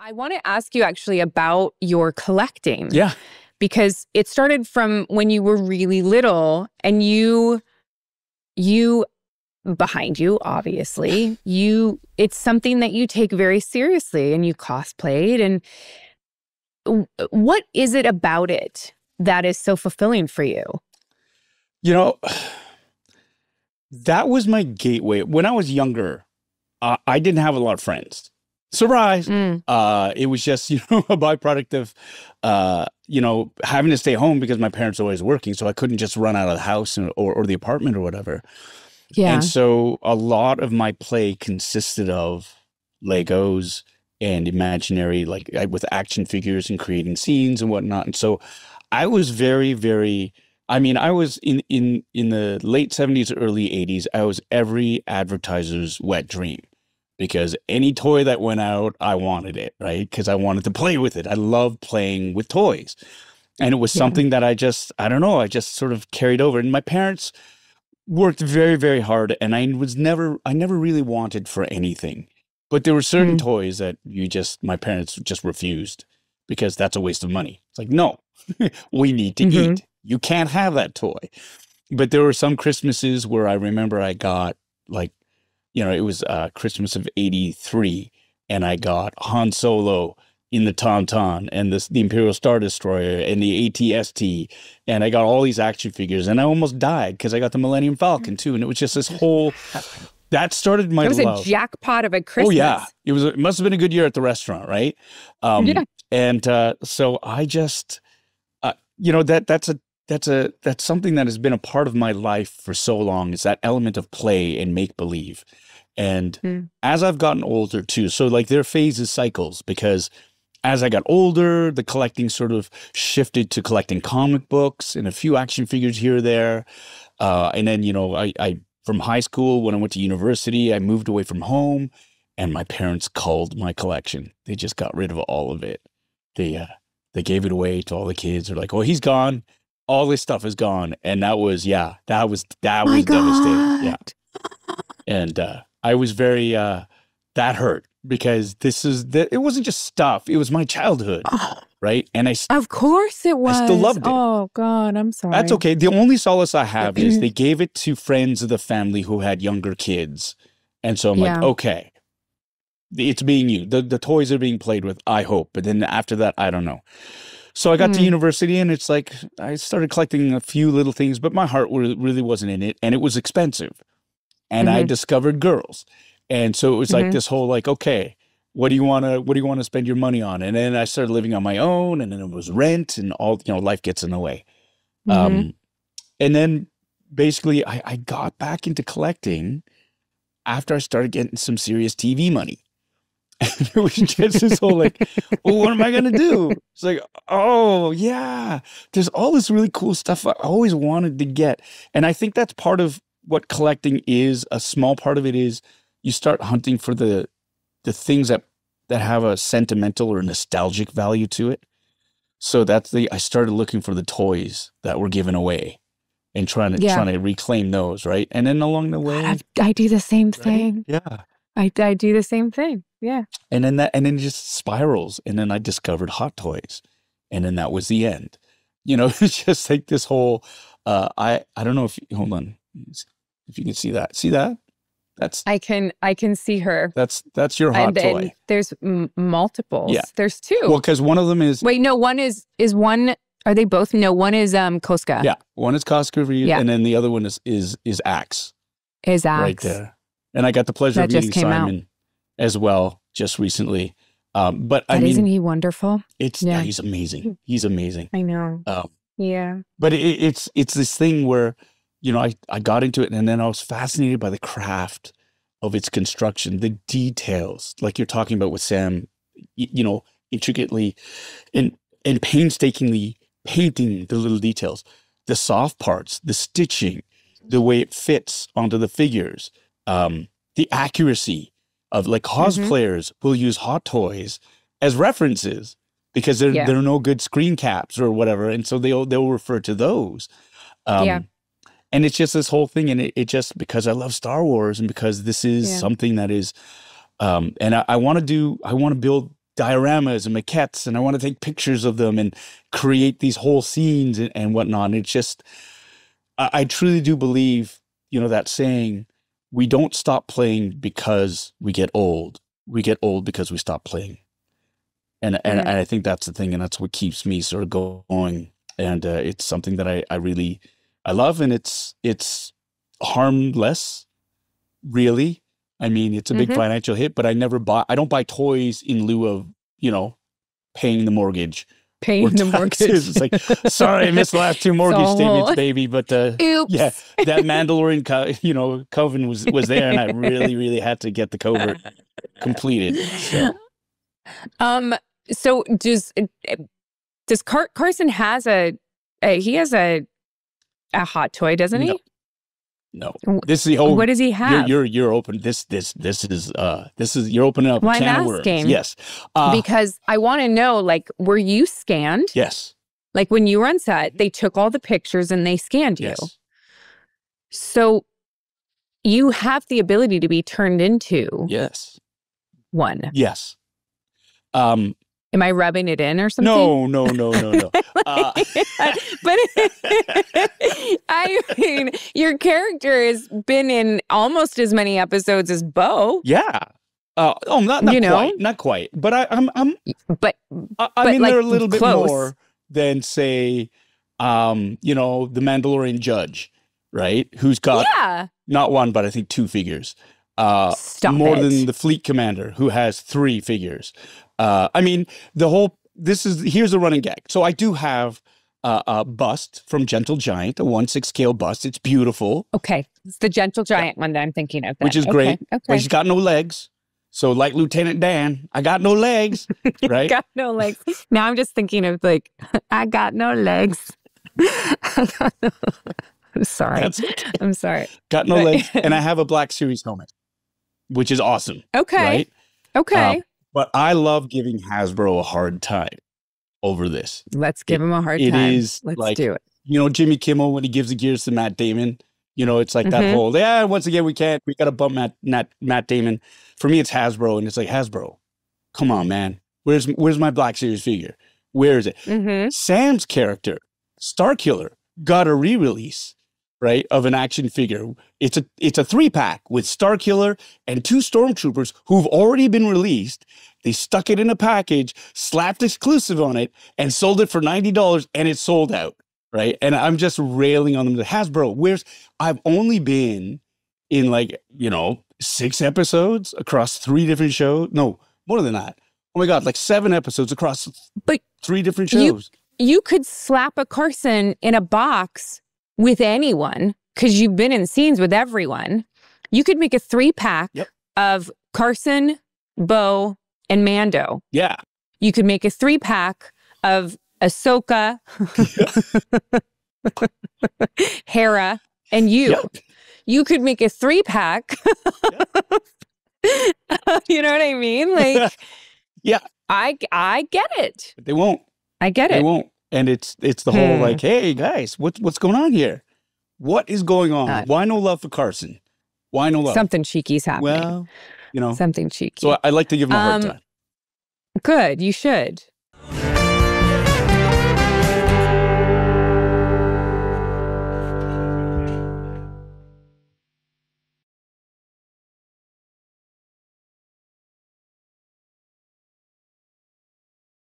I want to ask you actually about your collecting. Yeah. Because it started from when you were really little, and you behind you, obviously, it's something that you take very seriously, and you cosplayed. And what is it about it that is so fulfilling for you? You know, that was my gateway. When I was younger, I didn't have a lot of friends. Surprise. It was just, a byproduct of, having to stay home because my parents were always working. So I couldn't just run out of the house or the apartment or whatever. Yeah. And so a lot of my play consisted of Legos and imaginary, with action figures and creating scenes and whatnot. And so I was very, very, I was in the late 70s, early 80s, I was every advertiser's wet dream. Because any toy that went out, I wanted it, right? Because I wanted to play with it. I love playing with toys. And it was something that I just sort of carried over. And my parents worked very, very hard. And I never really wanted for anything. But there were certain toys that my parents just refused because that's a waste of money. It's like, no, we need to eat. You can't have that toy. But there were some Christmases where I remember I got it was Christmas of '83, and I got Han Solo in the Tauntaun and the Imperial Star Destroyer and the AT-ST, and I got all these action figures, and I almost died because I got the Millennium Falcon too, and it was just this whole that started my love. It was a jackpot of a Christmas. Oh yeah, it must have been a good year at the restaurant, right? Yeah. And so I just, that's something that has been a part of my life for so long, is that element of play and make believe. And as I've gotten older too, so there are phases, cycles, because as I got older, the collecting sort of shifted to collecting comic books and a few action figures here or there. And then, I from high school, when I went to university, I moved away from home, and my parents culled my collection. They just got rid of all of it. They gave it away to all the kids. They're like, oh, he's gone. All this stuff is gone. And that was devastating. Yeah. And I was very, that hurt, because it wasn't just stuff. It was my childhood. Right. And of course it was. I still loved it. Oh God, I'm sorry. That's okay. The only solace I have is they gave it to friends of the family who had younger kids. And so I'm like, okay, it's being used. The toys are being played with, I hope. But then after that, I don't know. So I got to university, and it's like I started collecting a few little things, but my heart really wasn't in it, and it was expensive. And I discovered girls. And so it was like this whole okay, what do you want to spend your money on? And then I started living on my own, and then it was rent, and all, life gets in the way. And then basically I got back into collecting after I started getting some serious TV money. And it was just this whole well, what am I going to do? It's like, oh, yeah, there's all this really cool stuff I always wanted to get. And I think that's part of what collecting is. A small part of it is you start hunting for the things that have a sentimental or nostalgic value to it. So I started looking for the toys that were given away and trying to reclaim those, right? And then along the way, I do the same thing. Yeah. I do the same thing. Yeah. And then it just spirals. And then I discovered Hot Toys. And then that was the end. It's just like this whole, I don't know hold on. If you can see that. See that? I can see her. That's your hot toy. And there's multiples. Yeah. There's two. Well, because one of them is. Wait, no, one is one. Are they both? No, one is Koska. Yeah. One is Koska, and then the other one is Axe. Is Axe. Right there. And I got the pleasure of meeting Simon as well just recently. But isn't he wonderful? He's amazing. He's amazing. I know. Yeah. But it's this thing where, I got into it, and then I was fascinated by the craft of its construction, the details, like you're talking about with Sam, intricately and painstakingly painting the little details, the soft parts, the stitching, the way it fits onto the figures. The accuracy of cosplayers will use Hot Toys as references because there are no good screen caps or whatever, and so they'll refer to those. And it's just this whole thing, and it just, because I love Star Wars and because this is something that is, and I want to build dioramas and maquettes, and I want to take pictures of them and create these whole scenes and whatnot. And it's just, I truly do believe, that saying, we don't stop playing because we get old. We get old because we stop playing. And I think that's the thing, and that's what keeps me sort of going. And it's something that I love, and it's harmless, really. I mean, it's a big financial hit, but I don't buy toys in lieu of, paying the mortgage. Paying the mortgage. It's like, sorry, I missed the last 2 mortgage statements, baby. But oops. Yeah, that Mandalorian, coven was there, and I really, really had to get the covert completed. So does Carson has he has a hot toy, doesn't he? No. This is the whole. What does he have? You're open. This is you're opening up a can of worms. Yes. Because I want to know, like, were you scanned? Yes. Like when you were on set, they took all the pictures and they scanned you. Yes. So you have the ability to be turned into one. Yes. Am I rubbing it in or something? No. But I mean, your character has been in almost as many episodes as Bo. Yeah. Not quite. But I'm in there a little bit more than, say, the Mandalorian judge, right? Who's got not one, but I think 2 figures. More than the fleet commander, who has 3 figures. I mean, here's a running gag. So I do have a bust from Gentle Giant, a 1/6 scale bust. It's beautiful. Okay. It's the Gentle Giant one that I'm thinking of. Which is great. Okay. But he's got no legs. So like Lieutenant Dan, I got no legs, right? Got no legs. Now I'm just thinking of like, I got no legs. I'm sorry. I'm sorry. Got no legs. And I have a Black Series helmet, which is awesome. Okay. Right? Okay. But I love giving Hasbro a hard time over this. Let's give him a hard time. It is Let's do it. Jimmy Kimmel, when he gives the gears to Matt Damon, it's like that whole, once again, we got to bump Matt Damon. For me, it's Hasbro. And it's like, Hasbro, come on, man. Where's my Black Series figure? Where is it? Sam's character, Starkiller, got a re-release, right, of an action figure. It's a 3-pack with Starkiller and 2 Stormtroopers who've already been released. They stuck it in a package, slapped exclusive on it, and sold it for $90, and it sold out, right? And I'm just railing on them. Hasbro, I've only been in 6 episodes across 3 different shows. No, more than that. Oh my God, 7 episodes across 3 different shows. You could slap a Carson in a box with anyone, because you've been in scenes with everyone. You could make a 3-pack of Carson, Bo, and Mando. Yeah. You could make a 3-pack of Ahsoka, Hera, and you. Yep. You could make a 3-pack. You know what I mean? Like, yeah. I get it. But they won't. I get it. They won't. And it's the whole like, hey guys, what's going on here? What is going on? Why no love for Carson? Why no love? Something cheeky's happening. Well, something cheeky. So I like to give him a hard time. Good, you should.